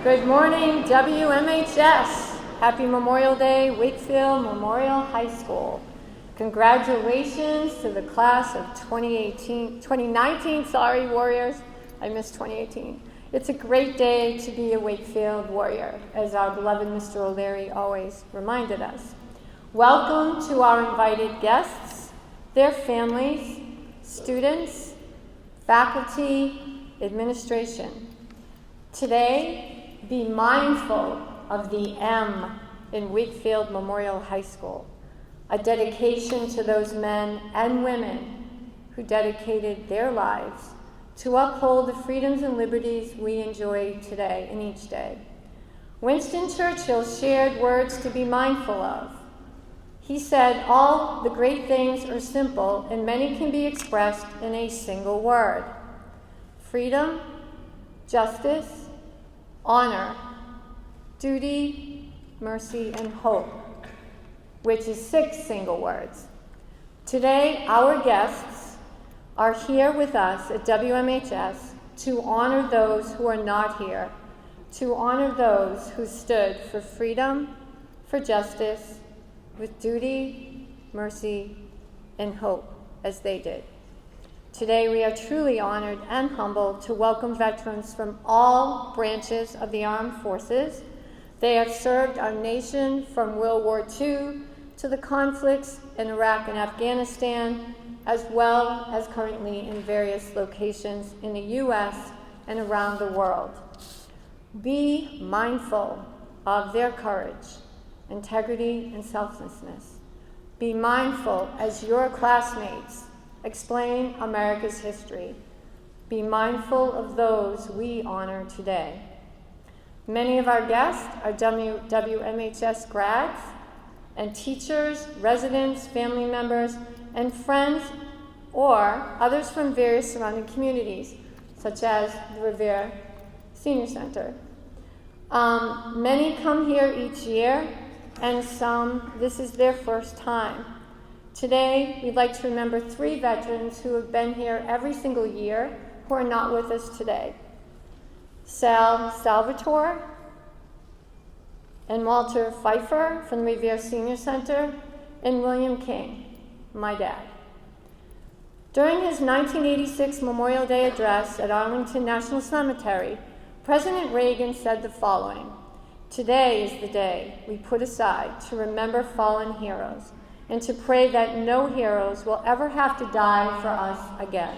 Good morning, WMHS. Happy Memorial Day, Wakefield Memorial High School. Congratulations to the class of 2019, Warriors. I missed 2018. It's a great day to be a Wakefield Warrior, as our beloved Mr. O'Leary always reminded us. Welcome to our invited guests, their families, students, faculty, administration. Today, be mindful of the M in Wakefield Memorial High School, a dedication to those men and women who dedicated their lives to uphold the freedoms and liberties we enjoy today and each day. Winston Churchill shared words to be mindful of. He said, "All the great things are simple, and many can be expressed in a single word. Freedom, justice, honor, duty, mercy, and hope," which is 6 single words. Today, our guests are here with us at WMHS to honor those who are not here, to honor those who stood for freedom, for justice, with duty, mercy, and hope, as they did. Today, we are truly honored and humbled to welcome veterans from all branches of the armed forces. They have served our nation from World War II to the conflicts in Iraq and Afghanistan, as well as currently in various locations in the U.S. and around the world. Be mindful of their courage, integrity, and selflessness. Be mindful as your classmates explain America's history. Be mindful of those we honor today. Many of our guests are WMHS grads and teachers, residents, family members, and friends, or others from various surrounding communities, such as the Revere Senior Center. Many come here each year, and some, this is their first time. Today, we'd like to remember 3 veterans who have been here every single year who are not with us today. Sal Salvatore and Walter Pfeiffer from the Revere Senior Center, and William King, my dad. During his 1986 Memorial Day address at Arlington National Cemetery, President Reagan said the following: "Today is the day we put aside to remember fallen heroes, and to pray that no heroes will ever have to die for us again.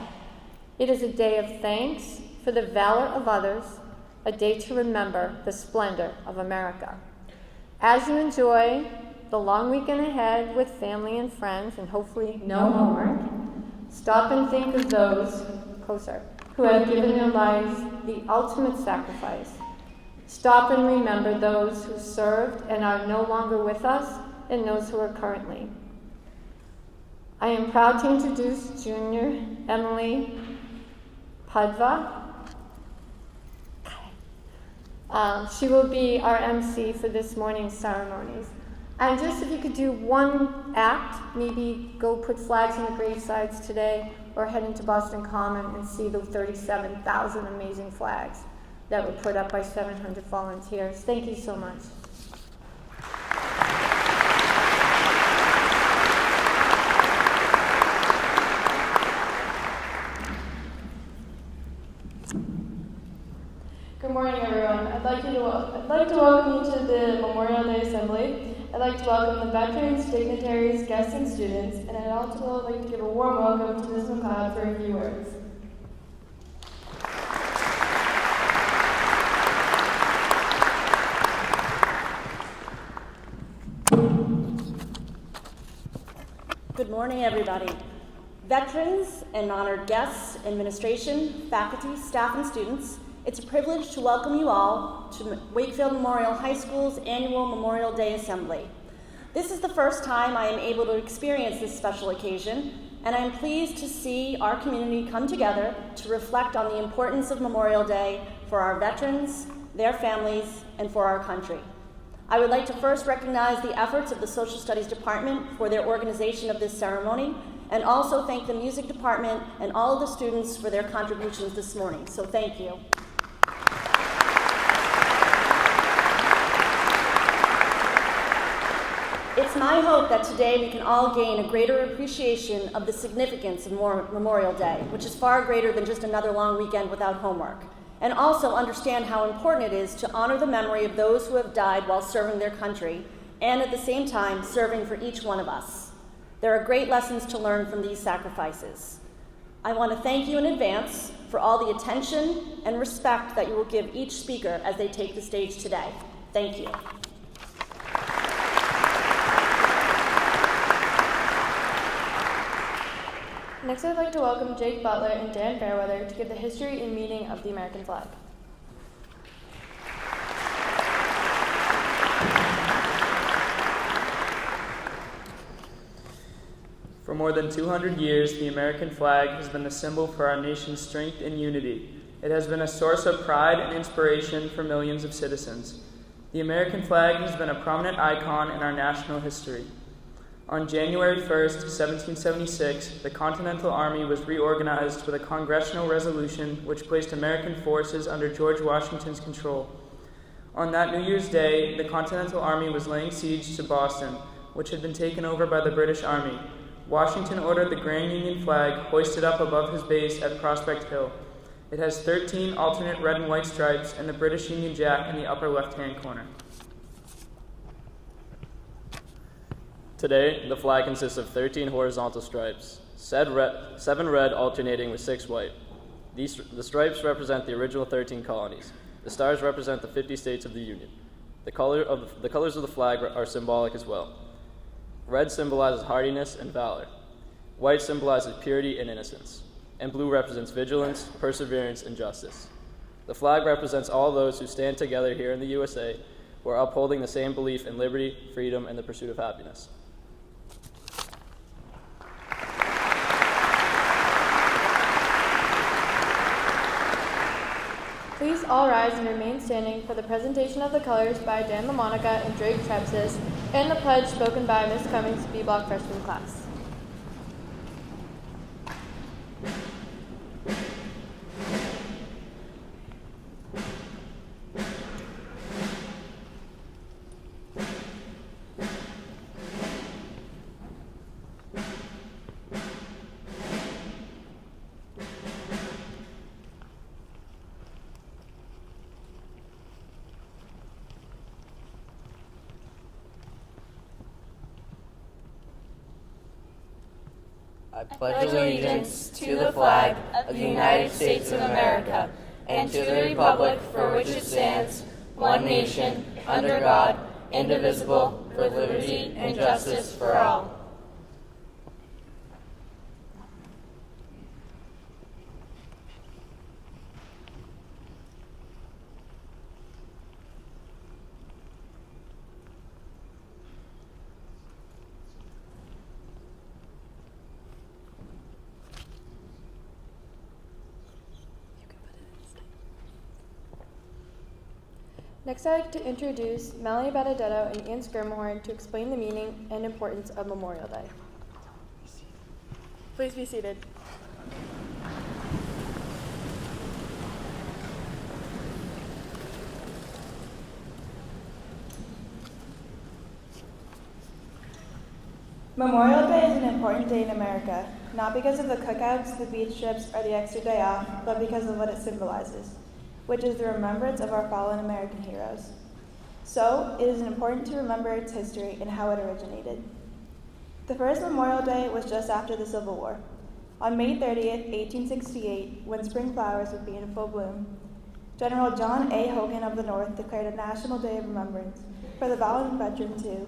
It is a day of thanks for the valor of others, a day to remember the splendor of America." As you enjoy the long weekend ahead with family and friends, and hopefully no homework, stop and think of those closer who have given their lives the ultimate sacrifice. Stop and remember those who served and are no longer with us, and those who are currently. I am proud to introduce Junior Emily Padva. She will be our MC for this morning's ceremonies. And just if you could do one act, maybe go put flags on the gravesides today, or head into Boston Common and see the 37,000 amazing flags that were put up by 700 volunteers. Thank you so much. Good morning, everyone. I'd like to welcome you to the Memorial Day Assembly. I'd like to welcome the veterans, dignitaries, guests, and students, and I'd also like to give a warm welcome to Ms. McLeod for a few words. Good morning, everybody. Veterans and honored guests, administration, faculty, staff, and students, it's a privilege to welcome you all to Wakefield Memorial High School's annual Memorial Day Assembly. This is the first time I am able to experience this special occasion, and I am pleased to see our community come together to reflect on the importance of Memorial Day for our veterans, their families, and for our country. I would like to first recognize the efforts of the Social Studies Department for their organization of this ceremony, and also thank the Music Department and all of the students for their contributions this morning. So thank you. I hope that today we can all gain a greater appreciation of the significance of Memorial Day, which is far greater than just another long weekend without homework, and also understand how important it is to honor the memory of those who have died while serving their country, and at the same time, serving for each one of us. There are great lessons to learn from these sacrifices. I want to thank you in advance for all the attention and respect that you will give each speaker as they take the stage today. Thank you. Next, I'd like to welcome Jake Butler and Dan Fairweather to give the history and meaning of the American flag. For more than 200 years, the American flag has been the symbol for our nation's strength and unity. It has been a source of pride and inspiration for millions of citizens. The American flag has been a prominent icon in our national history. On January 1st, 1776, the Continental Army was reorganized with a congressional resolution which placed American forces under George Washington's control. On that New Year's Day, the Continental Army was laying siege to Boston, which had been taken over by the British Army. Washington ordered the Grand Union flag hoisted up above his base at Prospect Hill. It has 13 alternate red and white stripes and the British Union Jack in the upper left-hand corner. Today, the flag consists of 13 horizontal stripes, 7 red alternating with 6 white. The stripes represent the original 13 colonies. The stars represent the 50 states of the Union. The colors of the flag are symbolic as well. Red symbolizes hardiness and valor. White symbolizes purity and innocence. And blue represents vigilance, perseverance, and justice. The flag represents all those who stand together here in the USA who are upholding the same belief in liberty, freedom, and the pursuit of happiness. Please all rise and remain standing for the presentation of the colors by Dan LaMonica and Drake Trepsis, and the pledge spoken by Ms. Cummings, B-Block freshman class. I pledge allegiance to the flag of the United States of America and to the republic for which it stands, one nation, under God, indivisible, with liberty and justice for all. Next, I'd like to introduce Melanie Benedetto and Ian Skirmhorn to explain the meaning and importance of Memorial Day. Please be seated. Memorial Day is an important day in America, not because of the cookouts, the beach trips, or the extra day off, but because of what it symbolizes, which is the remembrance of our fallen American heroes. So, it is important to remember its history and how it originated. The first Memorial Day was just after the Civil War. On May 30th, 1868, when spring flowers would be in full bloom, General John A. Hogan of the North declared a National Day of Remembrance for the valiant veterans who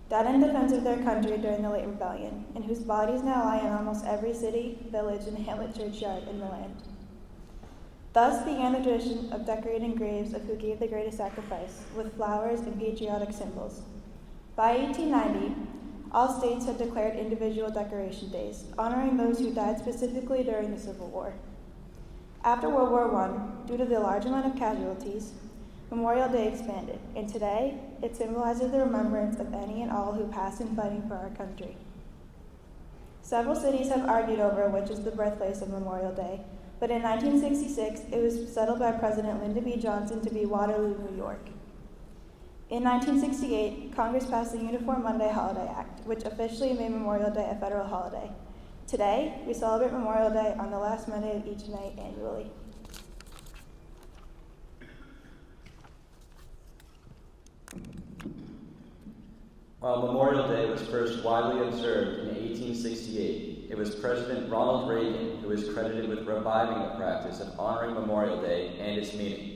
died in defense of their country during the late rebellion, and whose bodies now lie in almost every city, village, and hamlet churchyard in the land. Thus began the tradition of decorating graves of who gave the greatest sacrifice with flowers and patriotic symbols. By 1890, all states had declared individual decoration days, honoring those who died specifically during the Civil War. After World War I, due to the large amount of casualties, Memorial Day expanded, and today it symbolizes the remembrance of any and all who passed in fighting for our country. Several cities have argued over which is the birthplace of Memorial Day, but in 1966, it was settled by President Lyndon B. Johnson to be Waterloo, New York. In 1968, Congress passed the Uniform Monday Holiday Act, which officially made Memorial Day a federal holiday. Today, we celebrate Memorial Day on the last Monday of each night annually. While Memorial Day was first widely observed in 1868, it was President Ronald Reagan who is credited with reviving the practice of honoring Memorial Day and its meaning.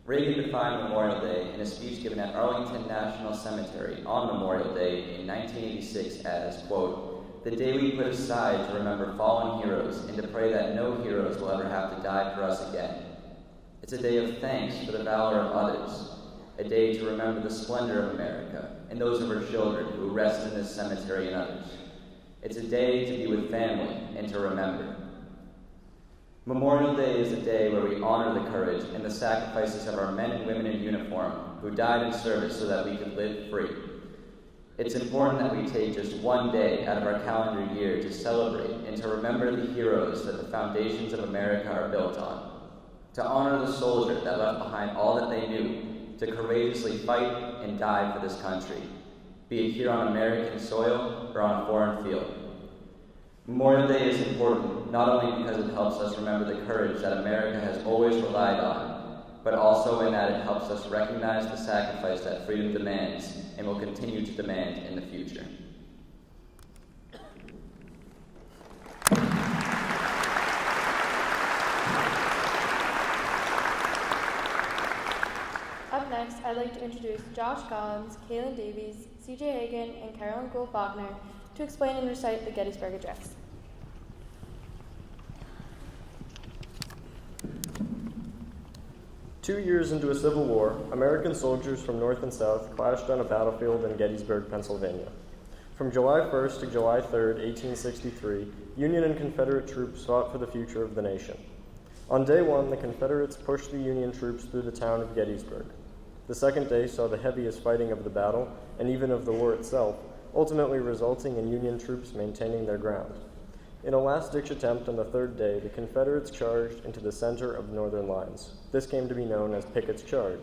Reagan defined Memorial Day in a speech given at Arlington National Cemetery on Memorial Day in 1986 as, quote, "the day we put aside to remember fallen heroes and to pray that no heroes will ever have to die for us again. It's a day of thanks for the valor of others, a day to remember the splendor of America and those of her children who rest in this cemetery and others. It's a day to be with family and to remember." Memorial Day is a day where we honor the courage and the sacrifices of our men and women in uniform who died in service so that we could live free. It's important that we take just one day out of our calendar year to celebrate and to remember the heroes that the foundations of America are built on, to honor the soldier that left behind all that they knew, to courageously fight and die for this country, be it here on American soil or on a foreign field. Memorial Day is important not only because it helps us remember the courage that America has always relied on, but also in that it helps us recognize the sacrifice that freedom demands and will continue to demand in the future. Up next, I'd like to introduce Josh Collins, Kaylin Davies, CJ Hagan, and Carolyn Gould-Faulkner to explain and recite the Gettysburg Address. Two years into a civil war, American soldiers from North and South clashed on a battlefield in Gettysburg, Pennsylvania. From July 1st to July 3rd, 1863, Union and Confederate troops fought for the future of the nation. On day one, the Confederates pushed the Union troops through the town of Gettysburg. The second day saw the heaviest fighting of the battle, and even of the war itself, ultimately resulting in Union troops maintaining their ground. In a last-ditch attempt on the third day, the Confederates charged into the center of the Northern lines. This came to be known as Pickett's Charge.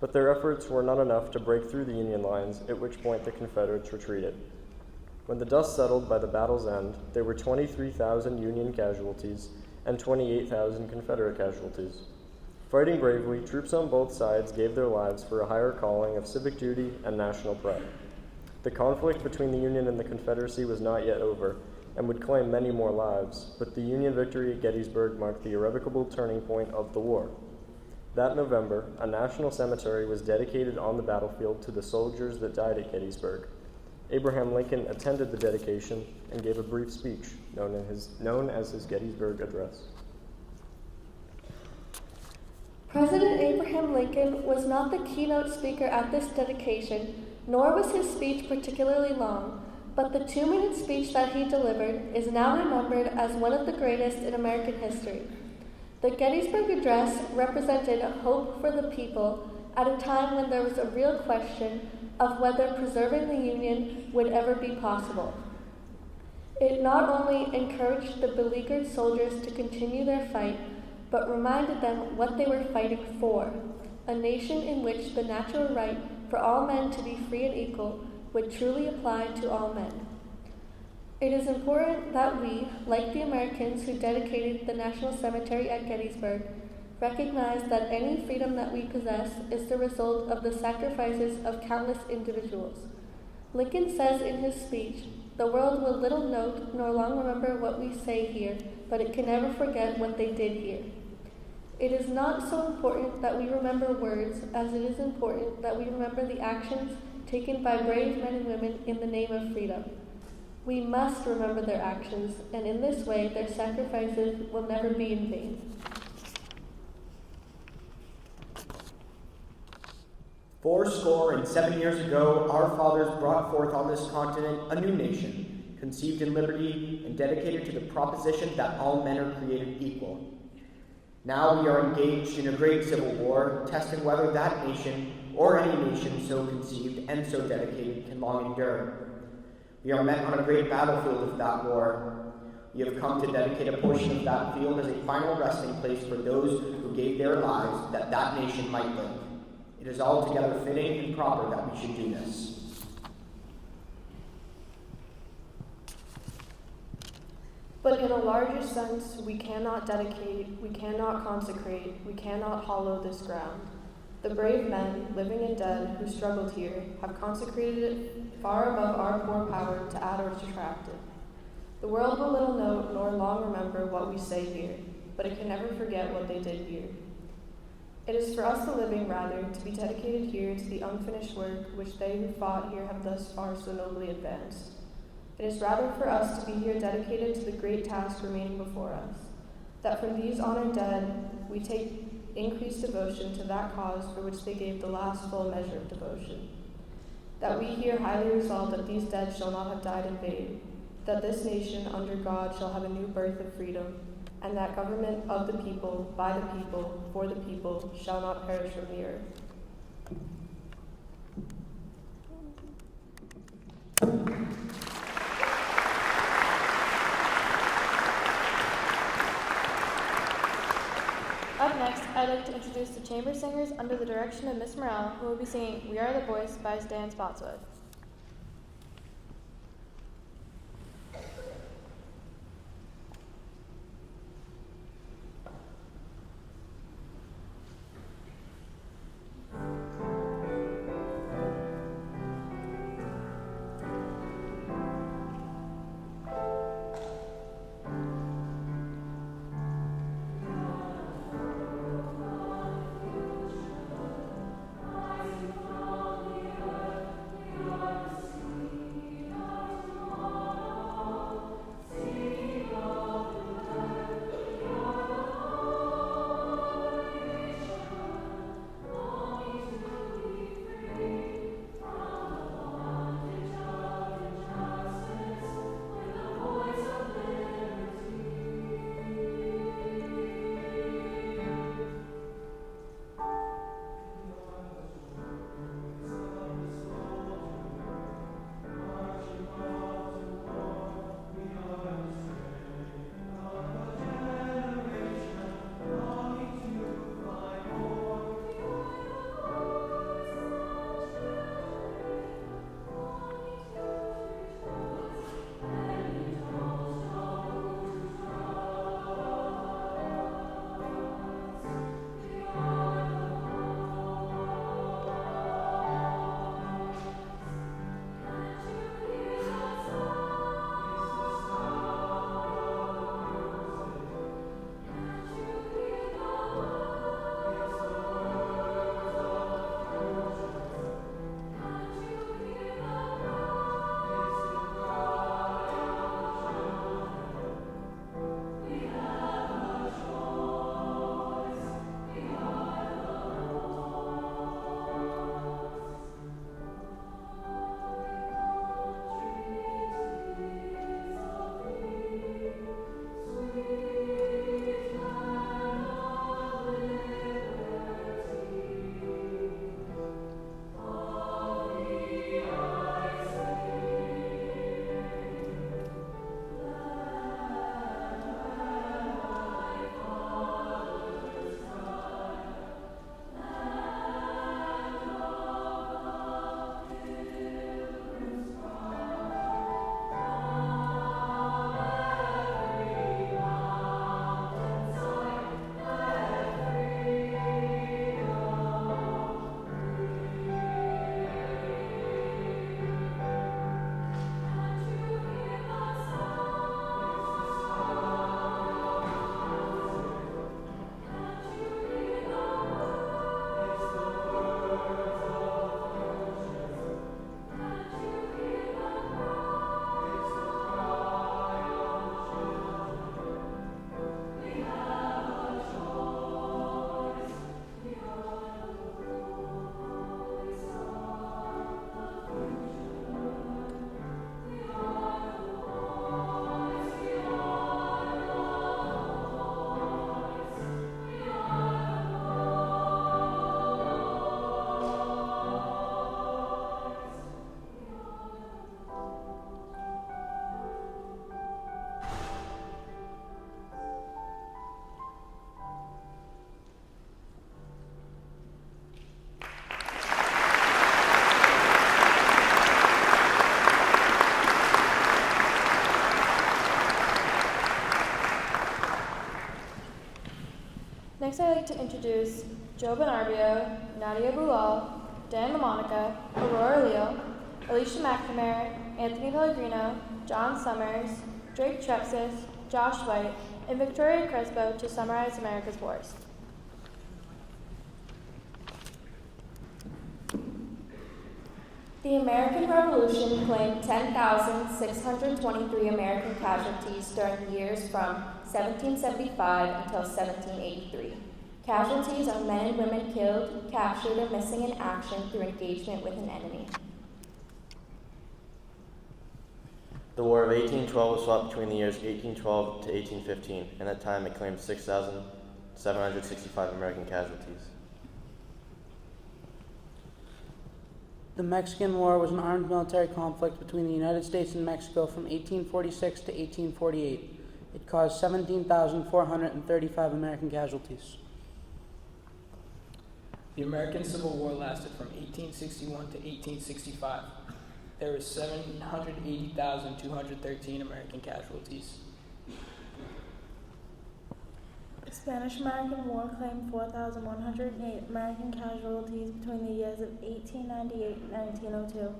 But their efforts were not enough to break through the Union lines, at which point the Confederates retreated. When the dust settled by the battle's end, there were 23,000 Union casualties and 28,000 Confederate casualties. Fighting bravely, troops on both sides gave their lives for a higher calling of civic duty and national pride. The conflict between the Union and the Confederacy was not yet over, and would claim many more lives, but the Union victory at Gettysburg marked the irrevocable turning point of the war. That November, a national cemetery was dedicated on the battlefield to the soldiers that died at Gettysburg. Abraham Lincoln attended the dedication and gave a brief speech known as his Gettysburg Address. President Abraham Lincoln was not the keynote speaker at this dedication, nor was his speech particularly long, but the 2-minute speech that he delivered is now remembered as one of the greatest in American history. The Gettysburg Address represented hope for the people at a time when there was a real question of whether preserving the Union would ever be possible. It not only encouraged the beleaguered soldiers to continue their fight, but reminded them what they were fighting for, a nation in which the natural right for all men to be free and equal would truly apply to all men. It is important that we, like the Americans who dedicated the National Cemetery at Gettysburg, recognize that any freedom that we possess is the result of the sacrifices of countless individuals. Lincoln says in his speech, "The world will little note nor long remember what we say here, but it can never forget what they did here." It is not so important that we remember words as it is important that we remember the actions taken by brave men and women in the name of freedom. We must remember their actions, and in this way their sacrifices will never be in vain. 77 years ago, our fathers brought forth on this continent a new nation, conceived in liberty and dedicated to the proposition that all men are created equal. Now we are engaged in a great civil war, testing whether that nation, or any nation so conceived and so dedicated, can long endure. We are met on a great battlefield of that war. We have come to dedicate a portion of that field as a final resting place for those who gave their lives that that nation might live. It is altogether fitting and proper that we should do this. But in a larger sense, we cannot dedicate, we cannot consecrate, we cannot hollow this ground. The brave men, living and dead, who struggled here, have consecrated it far above our poor power to add or subtract it. The world will little note nor long remember what we say here, but it can never forget what they did here. It is for us the living, rather, to be dedicated here to the unfinished work which they who fought here have thus far so nobly advanced. It is rather for us to be here dedicated to the great task remaining before us, that from these honored dead we take increased devotion to that cause for which they gave the last full measure of devotion. That we here highly resolve that these dead shall not have died in vain, that this nation under God shall have a new birth of freedom, and that government of the people, by the people, for the people, shall not perish from the earth. Up next, I'd like to introduce the chamber singers under the direction of Miss Morrell, who will be singing We Are the Voice by Stan Spotswood. to introduce Joe Benarbio, Nadia Boulal, Dan LaMonica, Aurora Leal, Alicia McNamara, Anthony Pellegrino, John Summers, Drake Trexis, Josh White, and Victoria Crespo to summarize America's wars. The American Revolution claimed 10,623 American casualties during the years from 1775 until 1783. Casualties are men and women killed, captured, or missing in action through engagement with an enemy. The War of 1812 was fought between the years 1812 to 1815, and at that time it claimed 6,765 American casualties. The Mexican War was an armed military conflict between the United States and Mexico from 1846 to 1848. It caused 17,435 American casualties. The American Civil War lasted from 1861 to 1865. There were 780,213 American casualties. The Spanish-American War claimed 4,108 American casualties between the years of 1898 and 1902.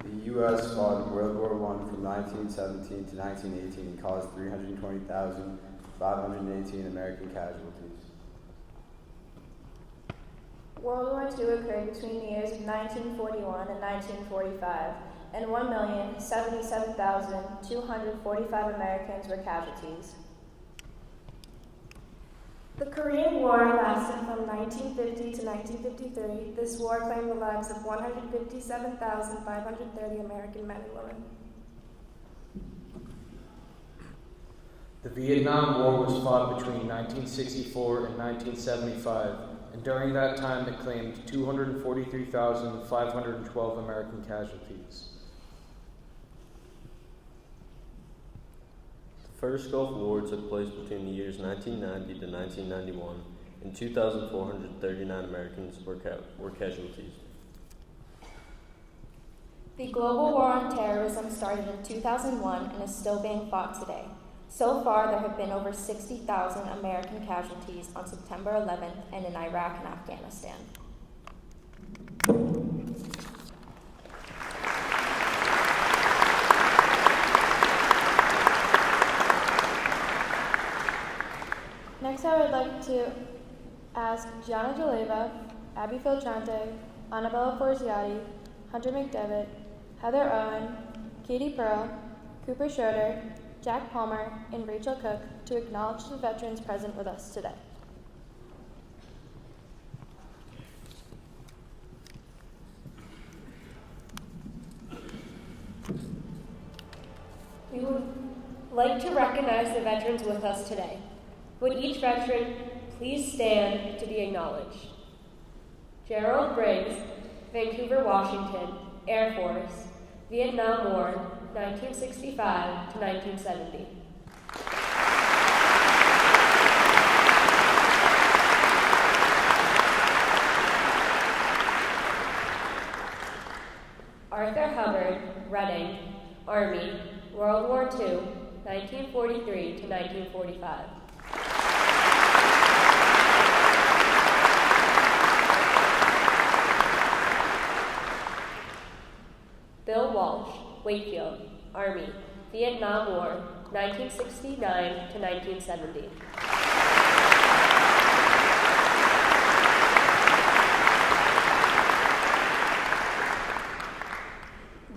The U.S. fought in World War I from 1917 to 1918 and caused 320,518 American casualties. World War II occurred between the years of 1941 and 1945, and 1,077,245 Americans were casualties. The Korean War lasted from 1950 to 1953. This war claimed the lives of 157,530 American men and women. The Vietnam War was fought between 1964 and 1975, and during that time it claimed 243,512 American casualties. The first Gulf War took place between the years 1990 to 1991, and 2,439 Americans were casualties. The global war on terrorism started in 2001 and is still being fought today. So far, there have been over 60,000 American casualties on September 11th and in Iraq and Afghanistan. Next, I would like to ask Gianna Jaleva, Abby Filtrante, Annabella Forziati, Hunter McDevitt, Heather Owen, Katie Pearl, Cooper Schroeder, Jack Palmer, and Rachel Cook to acknowledge the veterans present with us today. We would like to recognize the veterans with us today. Would each veteran please stand to be acknowledged? Gerald Briggs, Vancouver, Washington, Air Force, Vietnam War, 1965 to 1970. Arthur Hubbard, Reading, Army, World War II, 1943 to 1945. Bill Walsh, Wakefield, Army, Vietnam War, 1969 to 1970.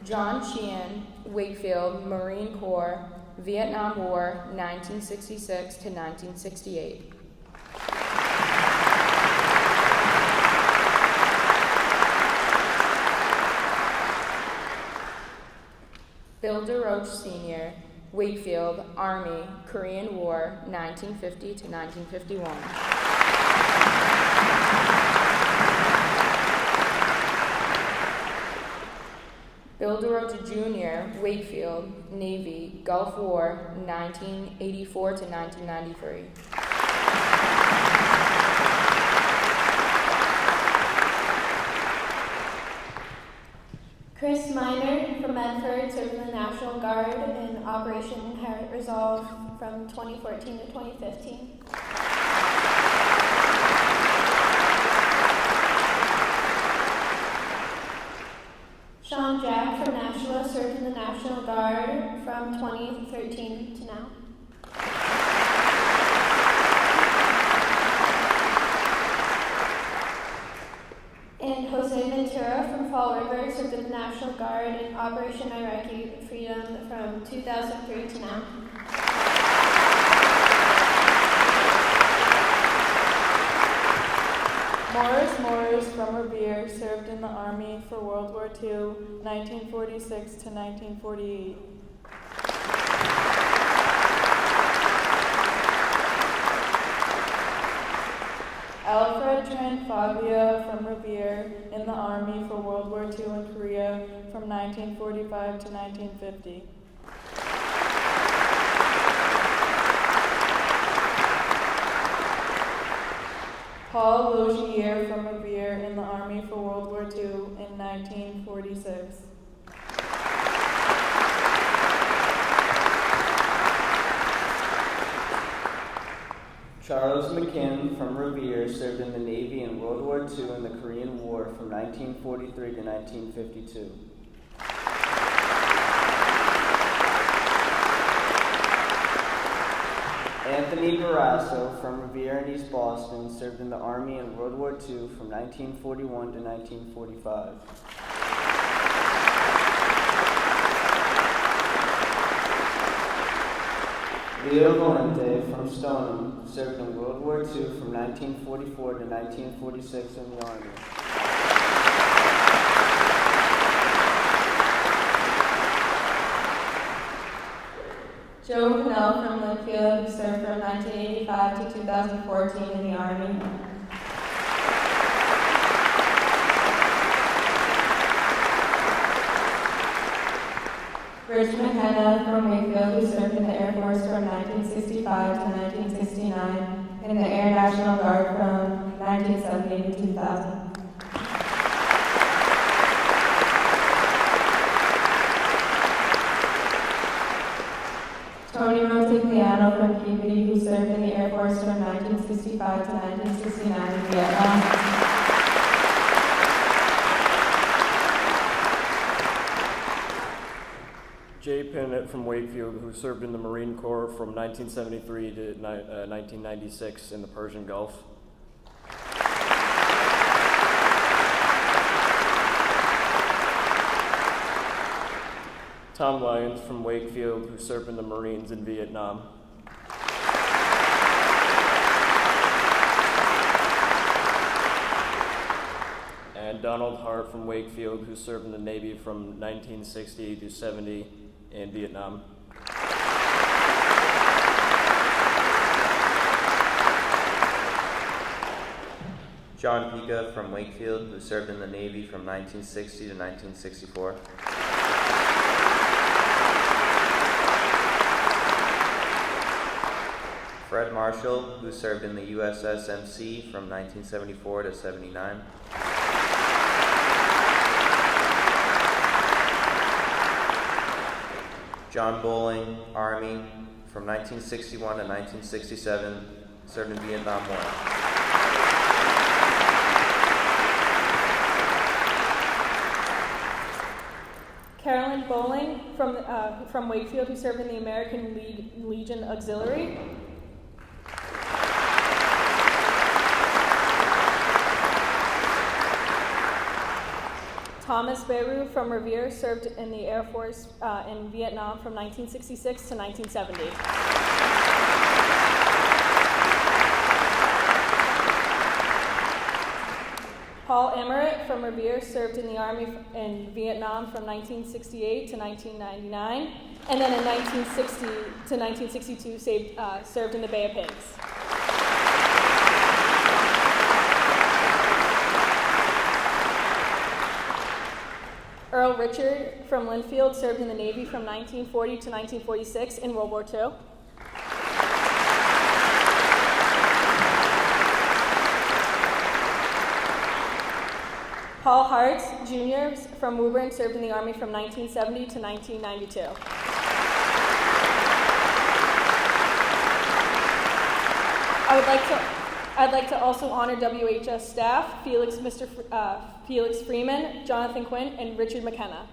John Sheehan, Wakefield, Marine Corps, Vietnam War, 1966 to 1968. Bill DeRoche Sr., Wakefield, Army, Korean War, 1950 to 1951. Bill DeRoche Jr., Wakefield, Navy, Gulf War, 1984 to 1993. Chris Miner from Medford served in the National Guard in Operation Inherent Resolve from 2014 to 2015. National Guard from 2013 to now. And Jose Ventura from Fall River served in the National Guard in Operation Iraqi Freedom from 2003 to now. Morris from Revere served in the Army for World War II, 1946 to 1948. Alfred Trent Fabia from Revere in the Army for World War II in Korea from 1945 to 1950. Paul Logier from Revere in the Army for World War II in 1946. Charles McKim from Revere served in the Navy in World War II and the Korean War from 1943 to 1952. Anthony Barrasso from Revere in East Boston served in the Army in World War II from 1941 to 1945. Leo Valente from Stoneham served in World War II from 1944 to 1946 in the Army. Joe Cannell from Linfield, who served from 1985 to 2014 in the Army. Rich McKenna from Wakefield, who served in the Air Force from 1965 to 1969, and in the Air National Guard from 1970 to 2000. Tony Rotigliano from Peabody, who served in the Air Force from 1965 to 1969 in Vietnam. Jay Pinnett from Wakefield, who served in the Marine Corps from 1973 to 1996 in the Persian Gulf. Tom Lyons from Wakefield, who served in the Marines in Vietnam. And Donald Hart from Wakefield, who served in the Navy from 1960 to 70 in Vietnam. John Pica from Wakefield, who served in the Navy from 1960 to 1964. Fred Marshall, who served in the USS MC from 1974 to 79. John Bowling, Army, from 1961 to 1967, served in Vietnam War. Carolyn Bowling from Wakefield, who served in the American Legion Auxiliary. Thomas Beru from Revere served in the Air Force in Vietnam from 1966 to 1970. Paul Emmerich from Revere served in the Army in Vietnam from 1968 to 1999, and then in 1960 to 1962 served in the Bay of Pigs. Earl Richard from Linfield served in the Navy from 1940 to 1946 in World War II. Paul Hart, Jr. from Woburn served in the Army from 1970 to 1992. I'd like to also honor WHS staff, Felix Freeman, Jonathan Quinn, and Richard McKenna.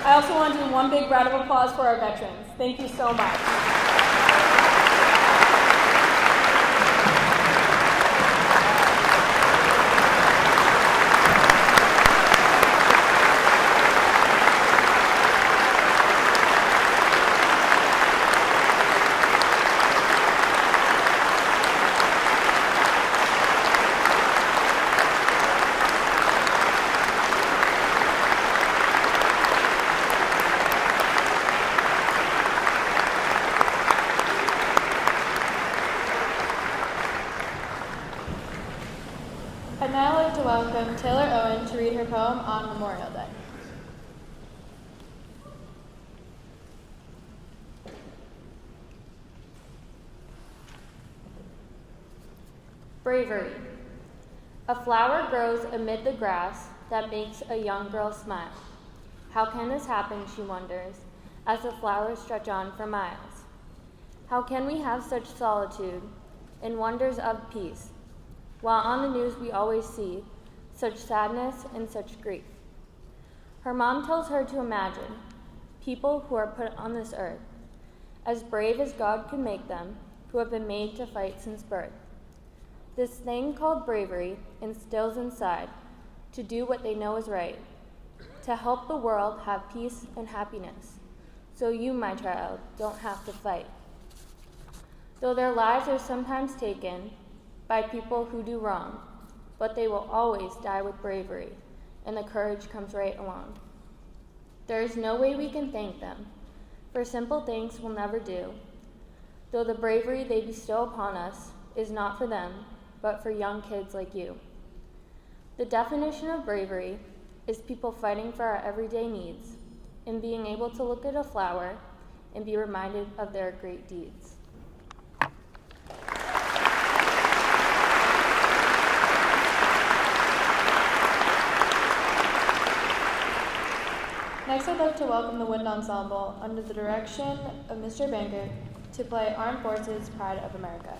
I also want to do one big round of applause for our veterans. Thank you so much. I'd now like to welcome Taylor Owen to read her poem on Memorial Day. Bravery. A flower grows amid the grass that makes a young girl smile. How can this happen, she wonders, as the flowers stretch on for miles? How can we have such solitude and wonders of peace, while on the news we always see such sadness and such grief? Her mom tells her to imagine people who are put on this earth, as brave as God could make them, who have been made to fight since birth. This thing called bravery instills inside to do what they know is right, to help the world have peace and happiness, so you, my child, don't have to fight. Though their lives are sometimes taken by people who do wrong, but they will always die with bravery, and the courage comes right along. There is no way we can thank them, for simple things we'll never do, though the bravery they bestow upon us is not for them, but for young kids like you. The definition of bravery is people fighting for our everyday needs and being able to look at a flower and be reminded of their great deeds. Next, I'd like to welcome the Wind Ensemble under the direction of Mr. Banker to play Armed Forces Pride of America.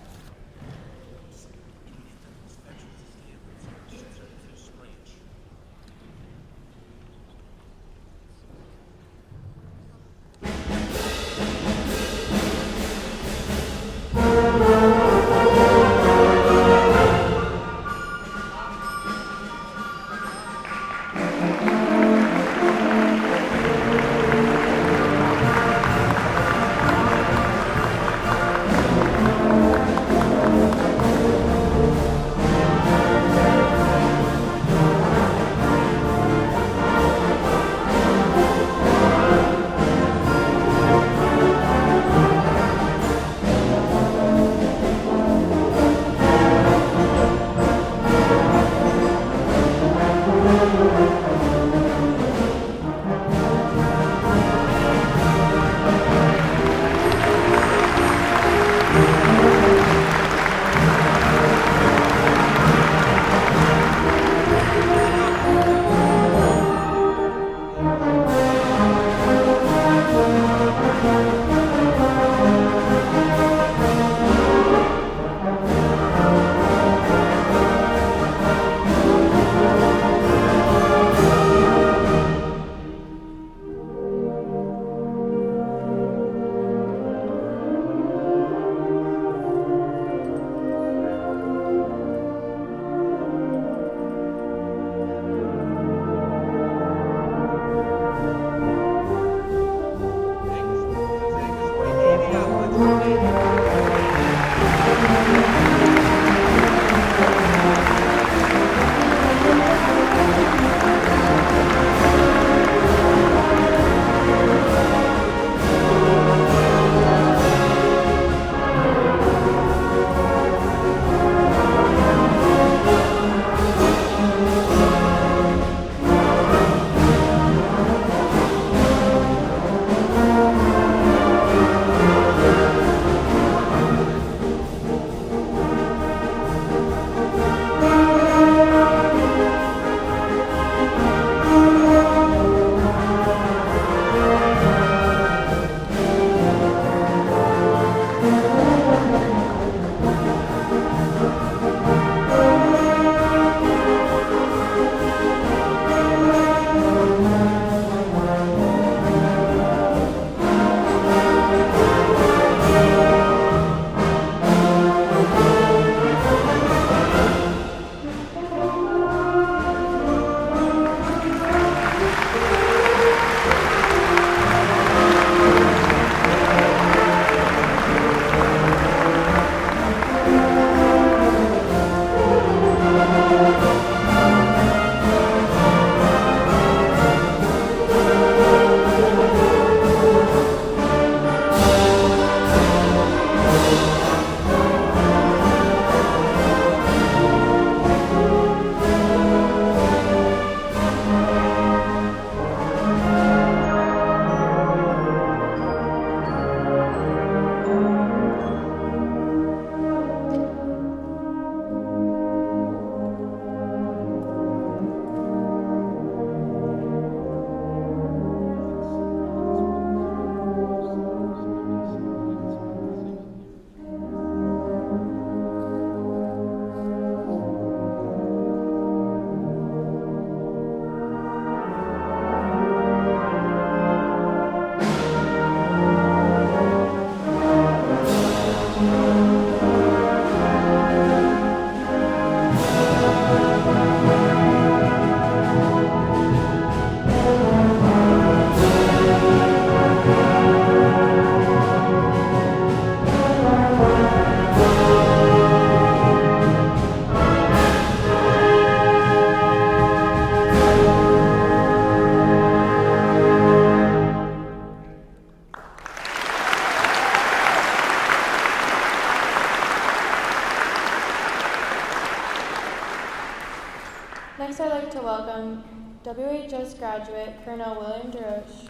Colonel William DeRoche.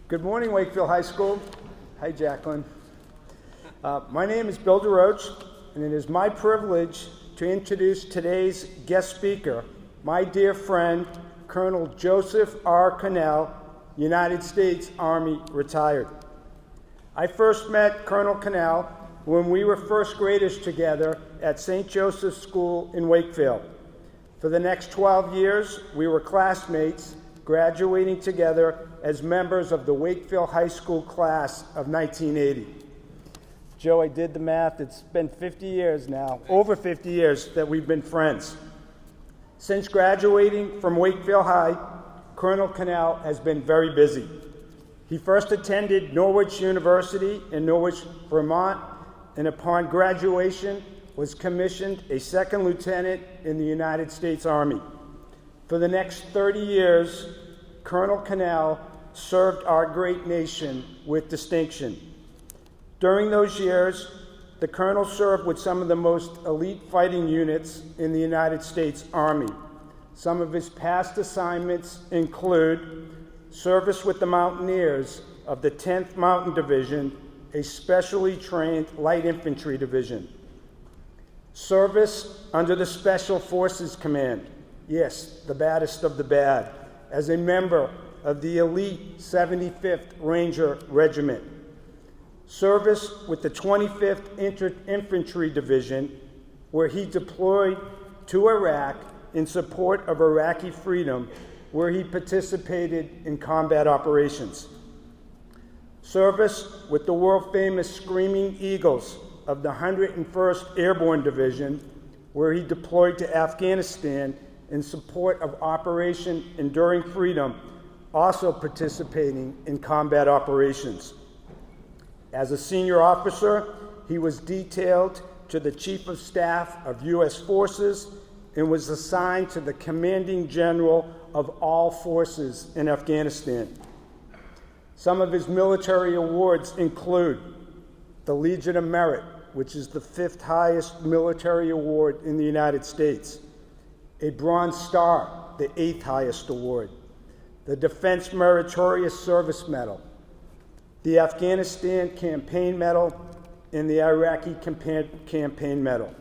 Good morning, Wakefield High School. Hi, Jacqueline. My name is Bill DeRoche, and it is my privilege to introduce today's guest speaker, my dear friend, Colonel Joseph R. Cannell, United States Army retired. I first met Colonel Cannell when we were first graders together at St. Joseph's School in Wakefield. For the next 12 years, we were classmates, graduating together as members of the Wakefield High School class of 1980. Joe, I did the math. It's been 50 years now, over 50 years that we've been friends. Since graduating from Wakefield High, Colonel Cannell has been very busy. He first attended Norwich University in Norwich, Vermont, and upon graduation was commissioned a second lieutenant in the United States Army. For the next 30 years, Colonel Cannell served our great nation with distinction. During those years, the Colonel served with some of the most elite fighting units in the United States Army. Some of his past assignments include service with the Mountaineers of the 10th Mountain Division, a specially trained light infantry division. Service under the Special Forces Command, yes, the baddest of the bad, as a member of the elite 75th Ranger Regiment. Service with the 25th Infantry Division, where he deployed to Iraq in support of Iraqi freedom, where he participated in combat operations. Service with the world-famous Screaming Eagles of the 101st Airborne Division, where he deployed to Afghanistan in support of Operation Enduring Freedom, also participating in combat operations. As a senior officer, he was detailed to the Chief of Staff of U.S. Forces and was assigned to the Commanding General of all forces in Afghanistan. Some of his military awards include the Legion of Merit, which is the 5th highest military award in the United States, a Bronze Star, the 8th highest award, the Defense Meritorious Service Medal, the Afghanistan Campaign Medal, and the Iraqi Campaign Medal.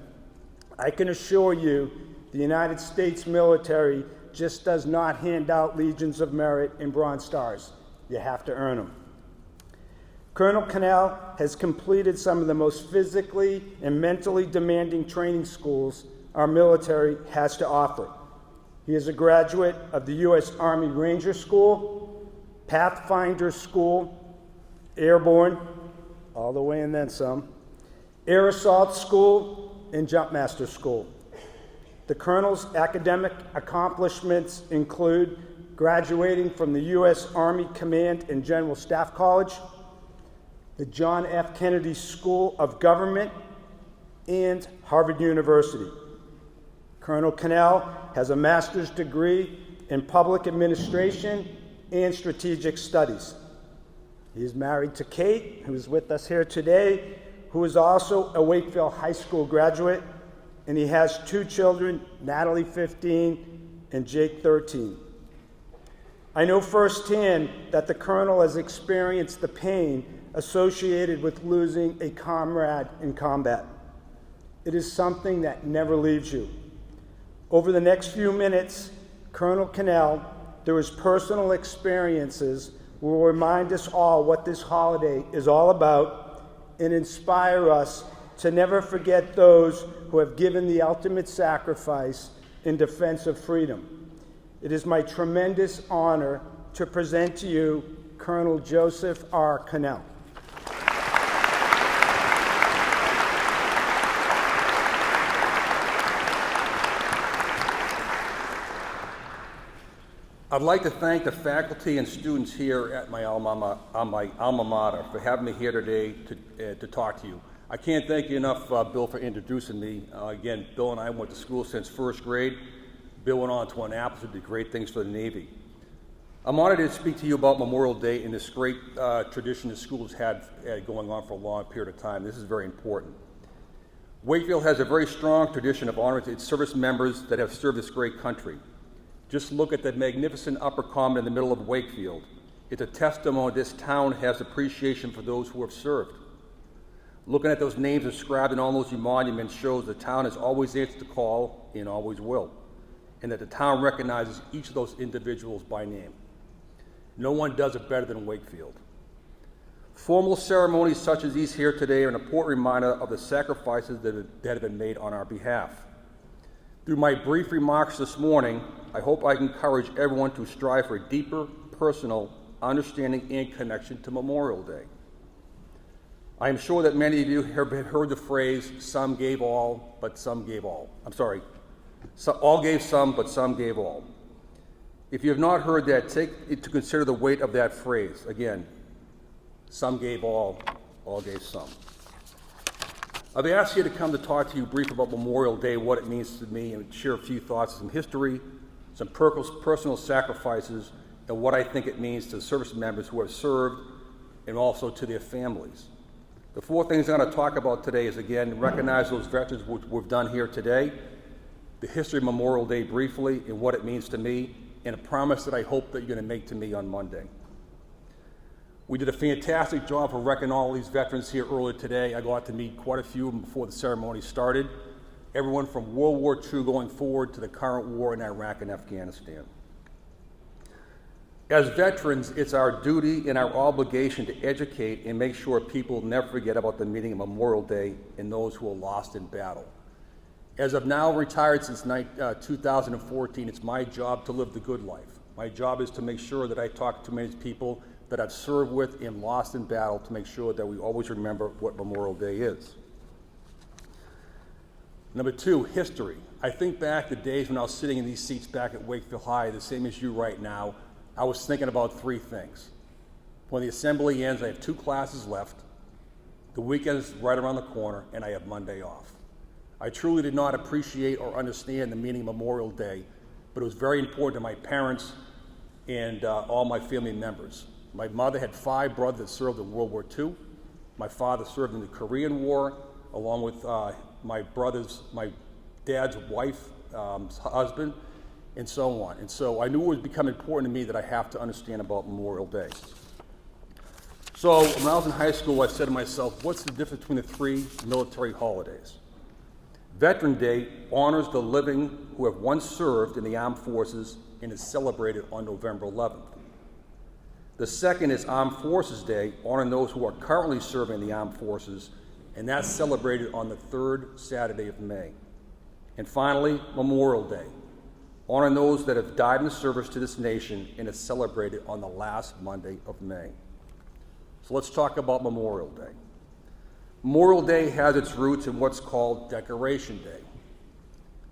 I can assure you the United States military just does not hand out Legions of Merit and Bronze Stars. You have to earn them. Colonel Cannell has completed some of the most physically and mentally demanding training schools our military has to offer. He is a graduate of the U.S. Army Ranger School, Pathfinder School, Airborne, all the way and then some, Air Assault School, and Jumpmaster School. The Colonel's academic accomplishments include graduating from the U.S. Army Command and General Staff College, the John F. Kennedy School of Government, and Harvard University. Colonel Cannell has a master's degree in public administration and strategic studies. He is married to Kate, who is with us here today, who is also a Wakefield High School graduate, and he has 2 children, Natalie, 15, and Jake, 13. I know firsthand that the Colonel has experienced the pain associated with losing a comrade in combat. It is something that never leaves you. Over the next few minutes, Colonel Cannell, through his personal experiences, will remind us all what this holiday is all about and inspire us to never forget those who have given the ultimate sacrifice in defense of freedom. It is my tremendous honor to present to you Colonel Joseph R. Cannell. I'd like to thank the faculty and students here at my alma mater for having me here today to talk to you. I can't thank you enough, Bill, for introducing me. Again, Bill and I went to school since first grade. Bill went on to Annapolis and did great things for the Navy. I'm honored to speak to you about Memorial Day and this great tradition the school has had going on for a long period of time. This is very important. Wakefield has a very strong tradition of honoring its service members that have served this great country. Just look at the magnificent upper common in the middle of Wakefield. It's a testimony this town has appreciation for those who have served. Looking at those names inscribed in all those monuments shows the town has always answered the call and always will, and that the town recognizes each of those individuals by name. No one does it better than Wakefield. Formal ceremonies such as these here today are an important reminder of the sacrifices that have been made on our behalf. Through my brief remarks this morning, I hope I can encourage everyone to strive for a deeper personal understanding and connection to Memorial Day. I am sure that many of you have heard the phrase, some gave all, but some gave all. I'm sorry, all gave some, but some gave all. If you have not heard that, take it to consider the weight of that phrase. Again, some gave all gave some. I've asked you to come to talk to you briefly about Memorial Day, what it means to me, and share a few thoughts, some history, some personal sacrifices, and what I think it means to the service members who have served, and also to their families. The four things I'm going to talk about today is, again, recognize those veterans which we've done here today, the history of Memorial Day briefly, and what it means to me, and a promise that I hope that you're going to make to me on Monday. We did a fantastic job of recognizing all these veterans here earlier today. I got to meet quite a few of them before the ceremony started. Everyone from World War II going forward to the current war in Iraq and Afghanistan. As veterans, it's our duty and our obligation to educate and make sure people never forget about the meaning of Memorial Day and those who are lost in battle. As I've now retired since 2014, it's my job to live the good life. My job is to make sure that I talk to many people that I've served with and lost in battle to make sure that we always remember what Memorial Day is. Number two, history. I think back to days when I was sitting in these seats back at Wakefield High, the same as you right now. I was thinking about three things. When the assembly ends, I have 2 classes left. The weekend is right around the corner, and I have Monday off. I truly did not appreciate or understand the meaning of Memorial Day, but it was very important to my parents and all my family members. My mother had 5 brothers that served in World War II. My father served in the Korean War, along with my dad's wife, husband, and so on. And so I knew it would become important to me that I have to understand about Memorial Day. So when I was in high school, I said to myself, what's the difference between the 3 military holidays? Veteran Day honors the living who have once served in the armed forces and is celebrated on November 11th. The second is Armed Forces Day, honoring those who are currently serving in the armed forces, and that's celebrated on the 3rd Saturday of May. And finally, Memorial Day, honoring those that have died in the service to this nation and is celebrated on the last Monday of May. So let's talk about Memorial Day. Memorial Day has its roots in what's called Decoration Day,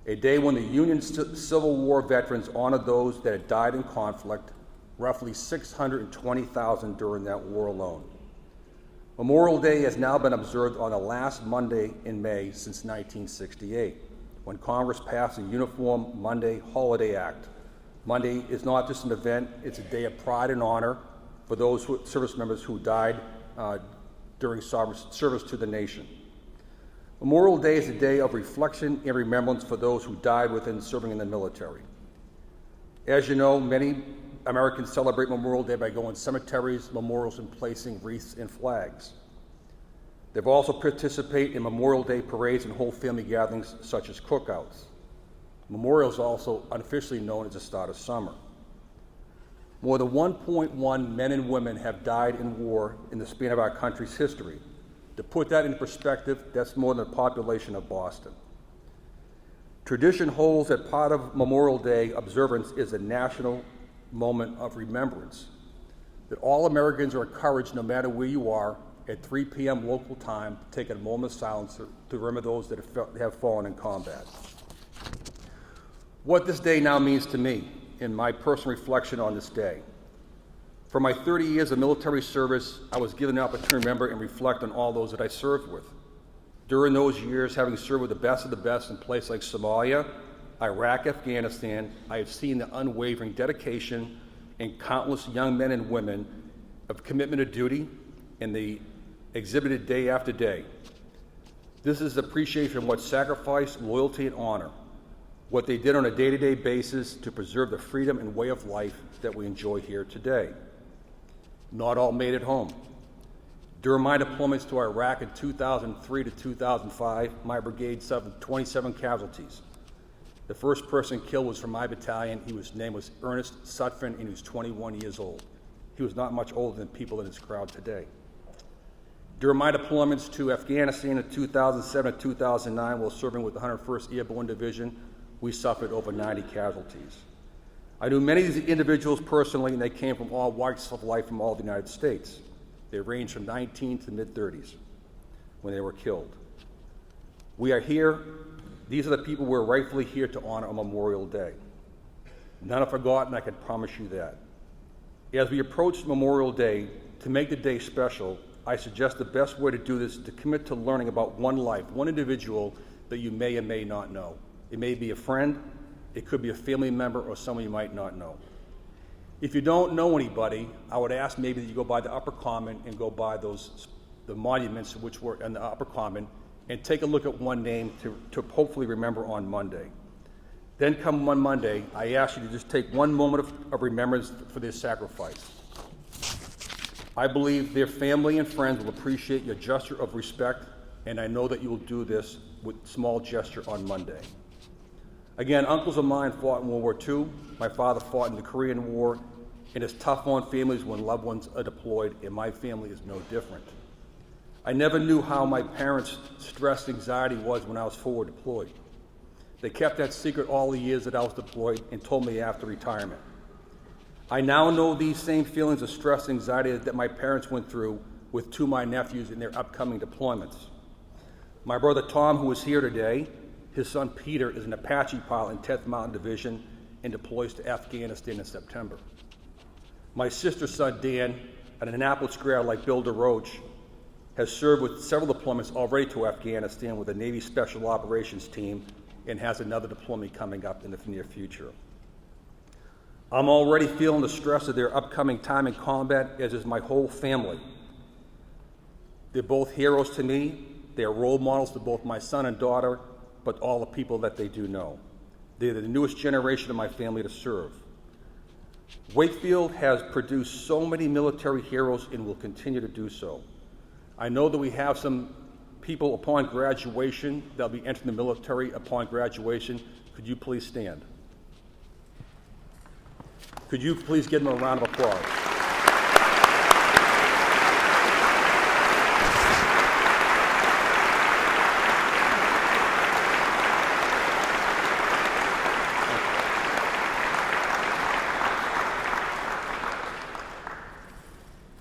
a day when the Union Civil War veterans honored those that had died in conflict, roughly 620,000 during that war alone. Memorial Day has now been observed on the last Monday in May since 1968, when Congress passed the Uniform Monday Holiday Act. Monday is not just an event, it's a day of pride and honor for those service members who died during service to the nation. Memorial Day is a day of reflection and remembrance for those who died within serving in the military. As you know, many Americans celebrate Memorial Day by going to cemeteries, memorials, and placing wreaths and flags. They've also participated in Memorial Day parades and whole family gatherings such as cookouts. Memorial is also unofficially known as the start of summer. More than 1.1 men and women have died in war in the span of our country's history. To put that in perspective, that's more than the population of Boston. Tradition holds that part of Memorial Day observance is a national moment of remembrance, that all Americans are encouraged, no matter where you are, at 3 p.m. local time, to take a moment of silence to remember those that have fallen in combat. What this day now means to me, in my personal reflection on this day. For my 30 years of military service, I was given the opportunity to remember and reflect on all those that I served with. During those years, having served with the best of the best in places like Somalia, Iraq, Afghanistan, I have seen the unwavering dedication, and countless young men and women of commitment to duty and they exhibited day after day. This is appreciation of what sacrifice, loyalty, and honor, what they did on a day-to-day basis to preserve the freedom and way of life that we enjoy here today. Not all made it home. During my deployments to Iraq in 2003 to 2005, my brigade suffered 27 casualties. The first person killed was from my battalion. His name was Ernest Sutphin, and he was 21 years old. He was not much older than people in this crowd today. During my deployments to Afghanistan in 2007 and 2009, while serving with the 101st Airborne Division, we suffered over 90 casualties. I knew many of these individuals personally, and they came from all walks of life from all the United States. They ranged from 19 to the mid-30s when they were killed. We are here. These are the people we're rightfully here to honor on Memorial Day. None are forgotten, I can promise you that. As we approach Memorial Day, to make the day special, I suggest the best way to do this is to commit to learning about one life, one individual that you may or may not know. It may be a friend, it could be a family member, or someone you might not know. If you don't know anybody, I would ask maybe that you go by the Upper Common and go by the monuments which were in the Upper Common and take a look at one name to hopefully remember on Monday. Then come one Monday, I ask you to just take one moment of remembrance for their sacrifice. I believe their family and friends will appreciate your gesture of respect, and I know that you will do this with small gesture on Monday. Again, uncles of mine fought in World War II. My father fought in the Korean War, and it's tough on families when loved ones are deployed, and my family is no different. I never knew how my parents' stress and anxiety was when I was forward deployed. They kept that secret all the years that I was deployed and told me after retirement. I now know these same feelings of stress and anxiety that my parents went through with two of my nephews in their upcoming deployments. My brother Tom, who is here today, his son Peter is an Apache pilot in 10th Mountain Division and deploys to Afghanistan in September. My sister's son Dan, an Annapolis grad like Bill DeRoche, has served with several deployments already to Afghanistan with the Navy Special Operations Team and has another deployment coming up in the near future. I'm already feeling the stress of their upcoming time in combat, as is my whole family. They're both heroes to me. They are role models to both my son and daughter, but all the people that they do know. They're the newest generation of my family to serve. Wakefield has produced so many military heroes and will continue to do so. I know that we have some people upon graduation that'll be entering the military upon graduation. Could you please stand? Could you please give them a round of applause?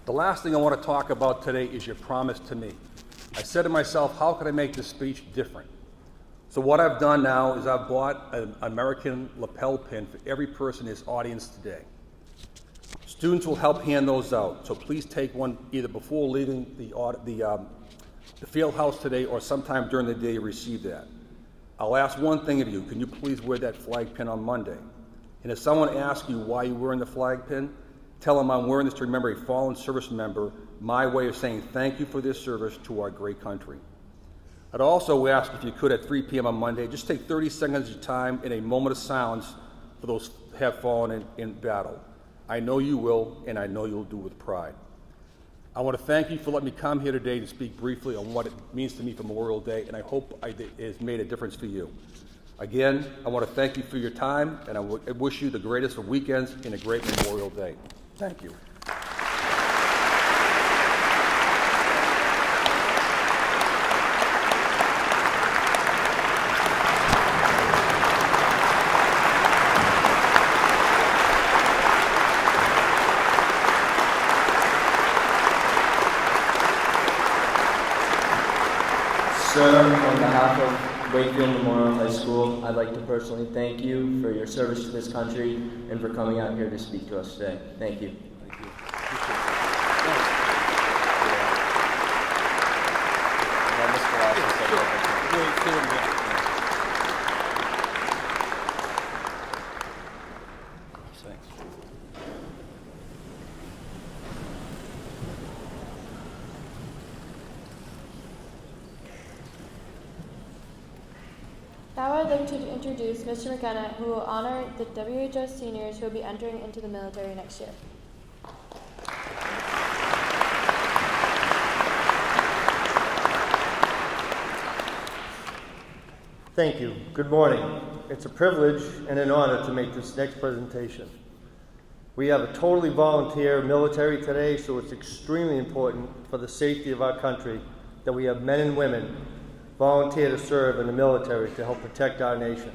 The last thing I want to talk about today is your promise to me. I said to myself, how can I make this speech different? So what I've done now is I've bought an American lapel pin for every person in this audience today. Students will help hand those out, so please take one either before leaving the field house today or sometime during the day you receive that. I'll ask one thing of you. Can you please wear that flag pin on Monday? And if someone asks you why you're wearing the flag pin, tell them I'm wearing this to remember a fallen service member, my way of saying thank you for this service to our great country. I'd also ask if you could at 3 p.m. on Monday, just take 30 seconds of your time in a moment of silence for those who have fallen in battle. I know you will, and I know you'll do it with pride. I want to thank you for letting me come here today to speak briefly on what it means to me for Memorial Day, and I hope it has made a difference for you. Again, I want to thank you for your time, and I wish you the greatest of weekends and a great Memorial Day. Thank you. Sir, on behalf of Wakefield Memorial High School, I'd like to personally thank you for your service to this country and for coming out here to speak to us today. Thank you. Now I'd like to introduce Mr. McKenna, who will honor the WHS seniors who will be entering into the military next year. Thank you. Good morning. It's a privilege and an honor to make this next presentation. We have a totally volunteer military today, so it's extremely important for the safety of our country that we have men and women volunteer to serve in the military to help protect our nation.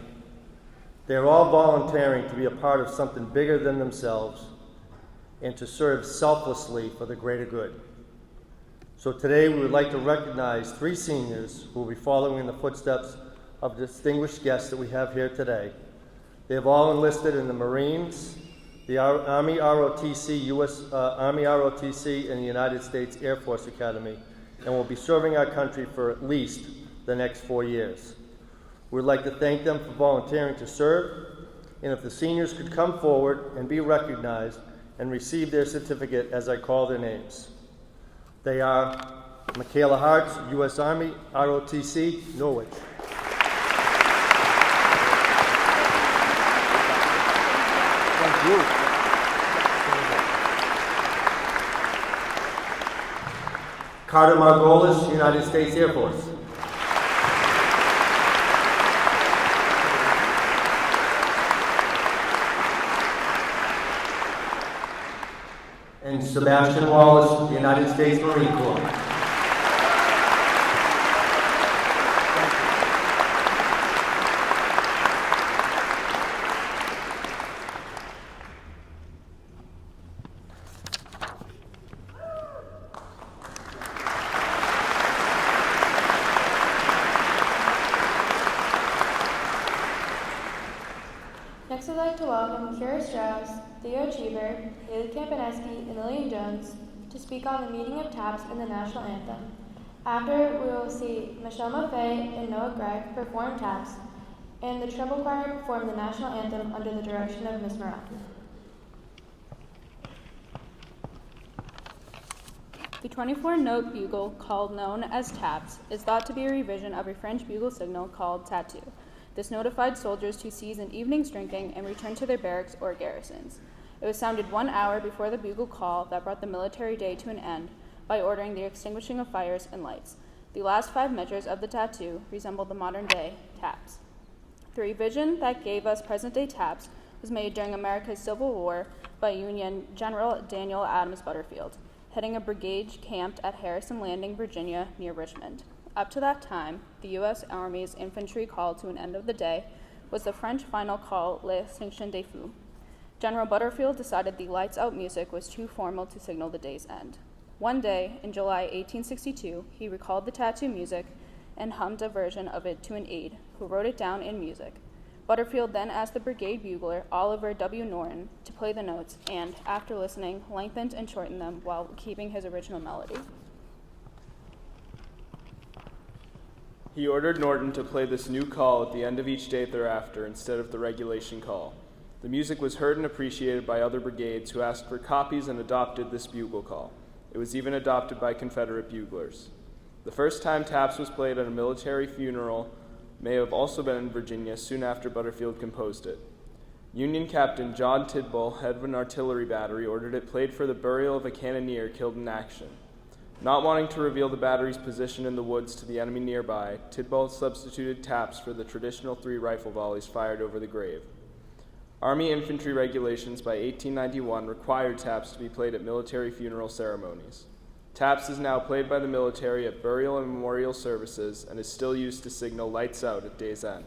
They're all volunteering to be a part of something bigger than themselves and to serve selflessly for the greater good. So today we would like to recognize 3 seniors who will be following in the footsteps of distinguished guests that we have here today. They have all enlisted in the Marines, the Army ROTC, U.S. Army ROTC, and the United States Air Force Academy, and will be serving our country for at least the next 4 years. We'd like to thank them for volunteering to serve, and if the seniors could come forward and be recognized and receive their certificate as I call their names. They are Michaela Hartz, U.S. Army, ROTC, Norwich. Thank you. Carter Margolis, United States Air Force. And Sebastian Wallace, United States Marine Corps. Next, I'd like to welcome Kira Strauss, Theo Cheever, Haley Kampaneski, and Lillian Jones to speak on the meaning of taps in the national anthem. After, we will see Michelle Maffei and Noah Gregg perform taps, and the treble choir perform the national anthem under the direction of Ms. Maraki. The 24-note bugle, called known as taps, is thought to be a revision of a French bugle signal called tattoo. This notified soldiers to cease an evening's drinking and return to their barracks or garrisons. It was sounded 1 hour before the bugle call that brought the military day to an end by ordering the extinguishing of fires and lights. The last 5 measures of the tattoo resembled the modern-day taps. The revision that gave us present-day taps was made during America's Civil War by Union General Daniel Adams Butterfield, heading a brigade camped at Harrison Landing, Virginia, near Richmond. Up to that time, the U.S. Army's infantry call to an end of the day was the French final call, L'Extinction des Feux. General Butterfield decided the lights-out music was too formal to signal the day's end. One day, in July 1862, he recalled the tattoo music and hummed a version of it to an aide, who wrote it down in music. Butterfield then asked the brigade bugler, Oliver W. Norton, to play the notes and, after listening, lengthened and shortened them while keeping his original melody. He ordered Norton to play this new call at the end of each day thereafter instead of the regulation call. The music was heard and appreciated by other brigades who asked for copies and adopted this bugle call. It was even adopted by Confederate buglers. The first time taps was played at a military funeral may have also been in Virginia soon after Butterfield composed it. Union Captain John Tidball, head of an artillery battery, ordered it played for the burial of a cannoneer killed in action. Not wanting to reveal the battery's position in the woods to the enemy nearby, Tidball substituted taps for the traditional 3 rifle volleys fired over the grave. Army infantry regulations by 1891 required taps to be played at military funeral ceremonies. Taps is now played by the military at burial and memorial services and is still used to signal lights out at day's end.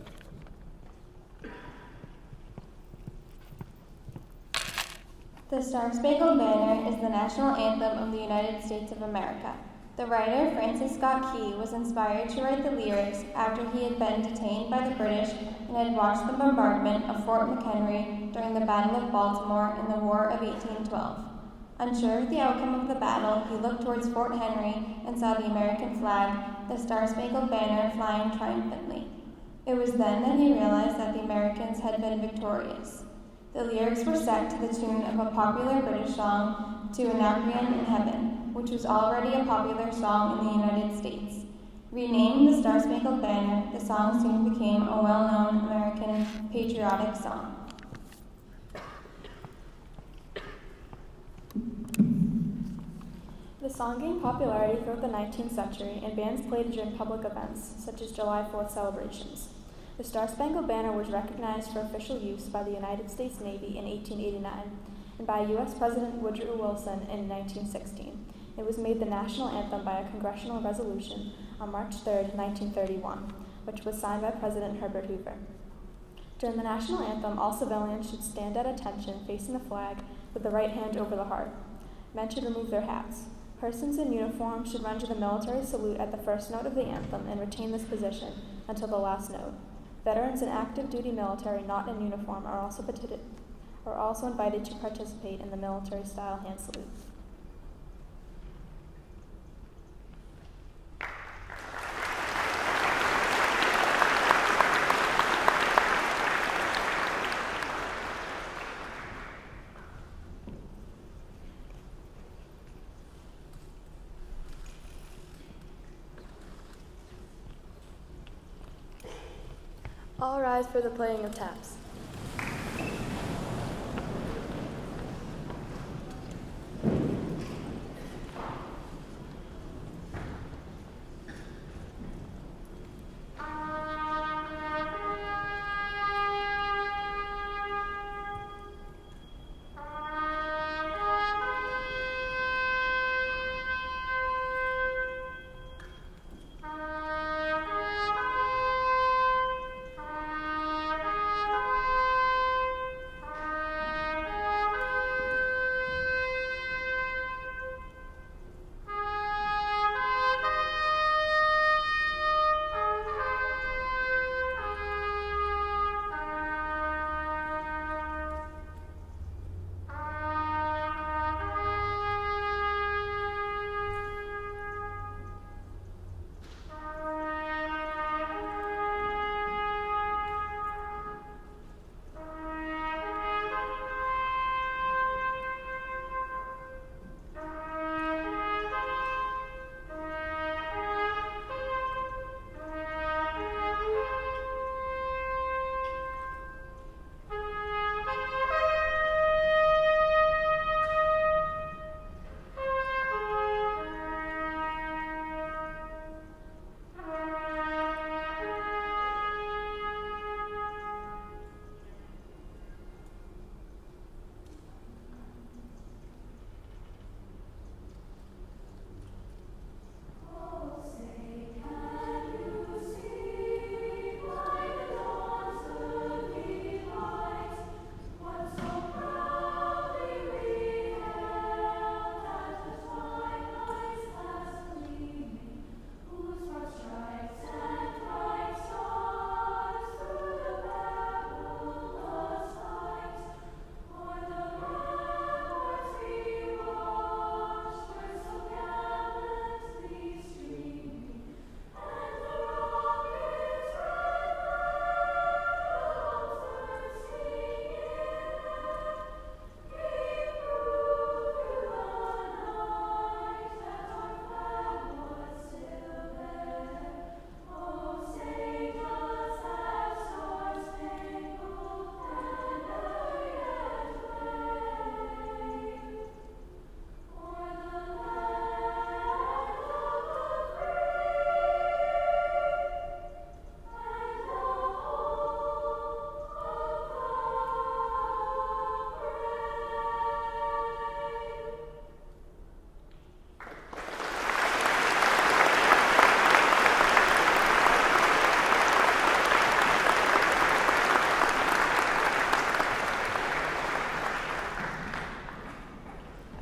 The Star-Spangled Banner is the national anthem of the United States of America. The writer Francis Scott Key was inspired to write the lyrics after he had been detained by the British and had watched the bombardment of Fort McHenry during the Battle of Baltimore in the War of 1812. Unsure of the outcome of the battle, he looked towards Fort Henry and saw the American flag, the Star-Spangled Banner, flying triumphantly. It was then that he realized that the Americans had been victorious. The lyrics were set to the tune of a popular British song, To Anacreon in Heaven, which was already a popular song in the United States. Renamed the Star Spangled Banner, the song soon became a well-known American patriotic song. The song gained popularity throughout the 19th century, and bands played it during public events, such as July 4th celebrations. The Star Spangled Banner was recognized for official use by the United States Navy in 1889 and by U.S. President Woodrow Wilson in 1916. It was made the national anthem by a congressional resolution on March 3, 1931, which was signed by President Herbert Hoover. During the national anthem, all civilians should stand at attention facing the flag with the right hand over the heart. Men should remove their hats. Persons in uniform should run to the military salute at the first note of the anthem and retain this position until the last note. Veterans and active duty military not in uniform are also invited to participate in the military-style hand salute. All rise for the playing of taps.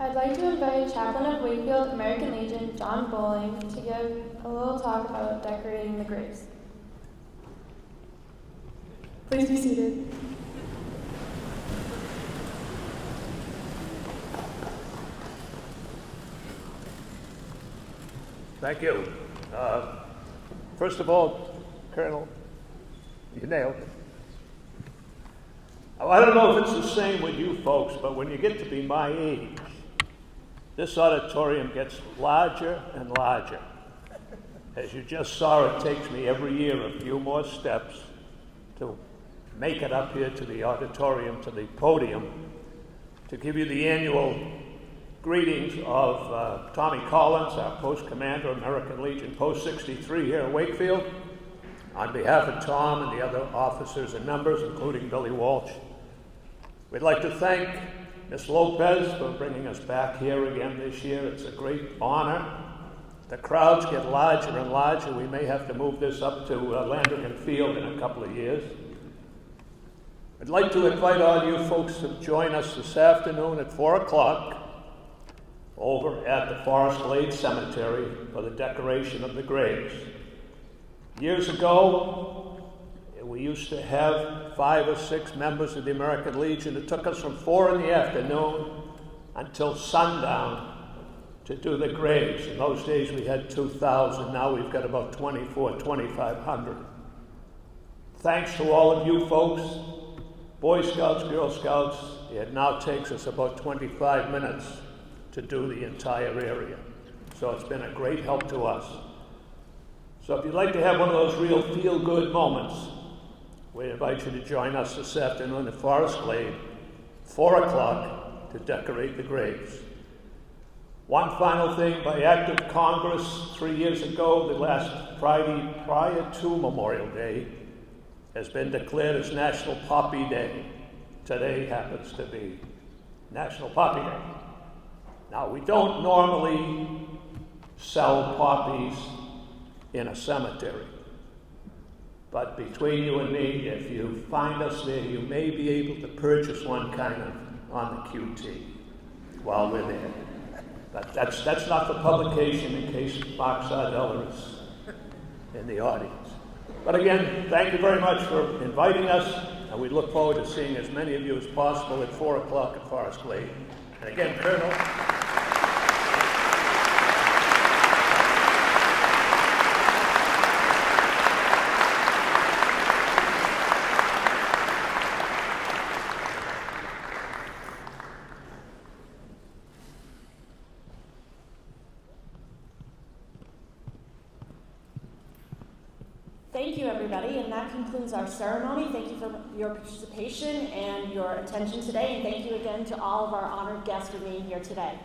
I'd like to invite Chaplain of Wakefield American Legion, John Bowling, to give a little talk about decorating the graves. Please be seated. Thank you. First of all, Colonel, you nailed it. I don't know if it's the same with you folks, but when you get to be my age, this auditorium gets larger and larger. As you just saw, it takes me every year a few more steps to make it up here to the auditorium, to the podium, to give you the annual greetings of Tommy Collins, our post commander, American Legion Post 63 here in Wakefield. On behalf of Tom and the other officers and members, including Billy Walsh, we'd like to thank Ms. Lopez for bringing us back here again this year. It's a great honor. The crowds get larger and larger. We may have to move this up to Landrigan Field in a couple of years. I'd like to invite all you folks to join us this afternoon at 4 o'clock over at the Forest Glade Cemetery for the decoration of the graves. Years ago, we used to have 5 or 6 members of the American Legion. It took us from 4 in the afternoon until sundown to do the graves. In those days we had 2,000. Now we've got about 2,500. Thanks to all of you folks, Boy Scouts, Girl Scouts. It now takes us about 25 minutes to do the entire area. So it's been a great help to us. So if you'd like to have one of those real feel-good moments, we invite you to join us this afternoon at Forest Glade, 4 o'clock, to decorate the graves. One final thing, by act of Congress 3 years ago, the last Friday prior to Memorial Day has been declared as National Poppy Day. Today happens to be National Poppy Day. Now, we don't normally sell poppies in a cemetery. But between you and me, if you find us there, you may be able to purchase one kind of on the QT while we're there. But that's not for publication in case Mark Sardella is in the audience. But again, thank you very much for inviting us, and we look forward to seeing as many of you as possible at 4 o'clock at Forest Glade. And again, Colonel, Thank you, everybody, and that concludes our ceremony. Thank you for your participation and your attention today, and thank you again to all of our honored guests for being here today.